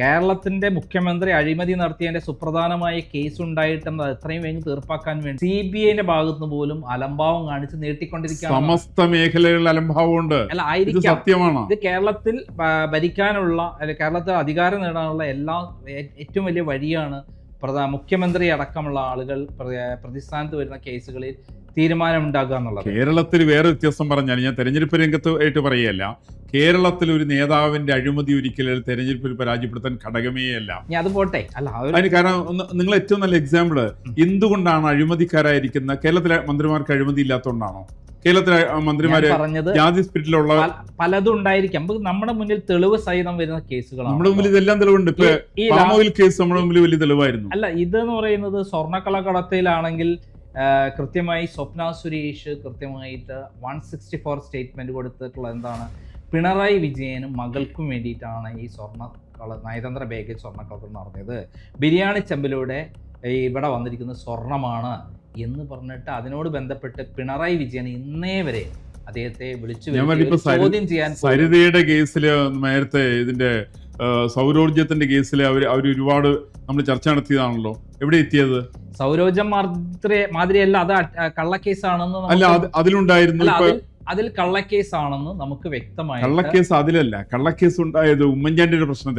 കേരളത്തിന്റെ മുഖ്യമന്ത്രി അഴിമതി നടത്തിയതിന്റെ സുപ്രധാനമായ കേസ് ഉണ്ടായിട്ടും അത് എത്രയും വേഗം തീർപ്പാക്കാൻ വേണ്ടി CBIന്റെ ഭാഗത്തുനിന്ന് പോലും അലംഭാവം കാണിച്ച് നീട്ടിക്കൊണ്ടിരിക്കുകയാണ്. സമസ്ത മേഖലകളിൽ അലംഭാവമുണ്ട്. അല്ല, ആയിരിക്കാം. സത്യമാണ്. ഇത് കേരളത്തിൽ ഭരിക്കാനുള്ള, കേരളത്തിൽ അധികാരം നേടാനുള്ള ഏറ്റവും വലിയ വഴിയാണ് മുഖ്യമന്ത്രി അടക്കമുള്ള ആളുകൾ പ്രതിസ്ഥാനത്ത് വരുന്ന കേസുകളിൽ തീരുമാനം ഉണ്ടാക്കുക എന്നുള്ളത്. കേരളത്തിൽ വേറെ വ്യത്യാസം പറഞ്ഞാൽ, ഞാൻ തെരഞ്ഞെടുപ്പ് രംഗത്ത് ആയിട്ട് പറയുകയല്ല, കേരളത്തിൽ ഒരു നേതാവിന്റെ അഴിമതി ഒരിക്കലും തെരഞ്ഞെടുപ്പിൽ പരാജയപ്പെടുത്താൻ ഘടകമേ അല്ല. ഞാൻ അത് പോട്ടെ. അല്ല, അതിന് കാരണം നിങ്ങൾ ഏറ്റവും നല്ല എക്സാമ്പിള്, എന്തുകൊണ്ടാണ് അഴിമതിക്കാരായിരിക്കുന്ന കേരളത്തിലെ മന്ത്രിമാർക്ക് അഴിമതി ഇല്ലാത്തതുകൊണ്ടാണോ? കേരളത്തിലെ മന്ത്രിമാര് ജാതി സ്പിരിറ്റിലുള്ള പലതും ഉണ്ടായിരിക്കാം. നമ്മുടെ മുന്നിൽ തെളിവ് സഹിതം വരുന്ന കേസുകളാണ്. നമ്മുടെ മുമ്പിൽ ഇതെല്ലാം തെളിവുണ്ട്. ഇപ്പൊ പാം ഓയിൽ കേസ് നമ്മുടെ മുമ്പിൽ വലിയ തെളിവായിരുന്നു. അല്ല, ഇതെന്ന് പറയുന്നത് സ്വർണ്ണക്കളക്കടത്തിലാണെങ്കിൽ കൃത്യമായി സ്വപ്ന സുരേഷ് കൃത്യമായിട്ട് 164 സ്റ്റേറ്റ്മെന്റ് കൊടുത്തിട്ടുള്ള എന്താണ്, പിണറായി വിജയനും മകൾക്കും വേണ്ടിയിട്ടാണ് ഈ നയതന്ത്ര ബാഗേജ് സ്വർണ്ണക്കളത്തിൽ നടത്തിയത്, ബിരിയാണി ചെമ്പിലൂടെ ഇവിടെ വന്നിരിക്കുന്ന സ്വർണമാണ് എന്ന് പറഞ്ഞിട്ട് അതിനോട് ബന്ധപ്പെട്ട് പിണറായി വിജയൻ ഇന്നേ വരെ അദ്ദേഹത്തെ വിളിച്ചു ചോദ്യം ചെയ്യാൻ. സരിതയുടെ കേസില് നേരത്തെ ഇതിന്റെ സൗരോർജത്തിന്റെ കേസിൽ അവർ ഒരുപാട് നമ്മൾ ചർച്ച നടത്തിയതാണല്ലോ. എവിടെ എത്തിയത്? സൗരോർജം മാതിരിയല്ല, അത് കള്ളക്കേസാണെന്ന് അല്ല, അതിലുണ്ടായിരുന്നു. അതിൽ കള്ളക്കേസാണെന്ന് നമുക്ക് വ്യക്തമായി. കള്ളക്കേസ് അതിലല്ല, കള്ളക്കേസ് ഉണ്ടായത് ഉമ്മൻചാണ്ടിയുടെ പ്രശ്നത്തിലാണ്.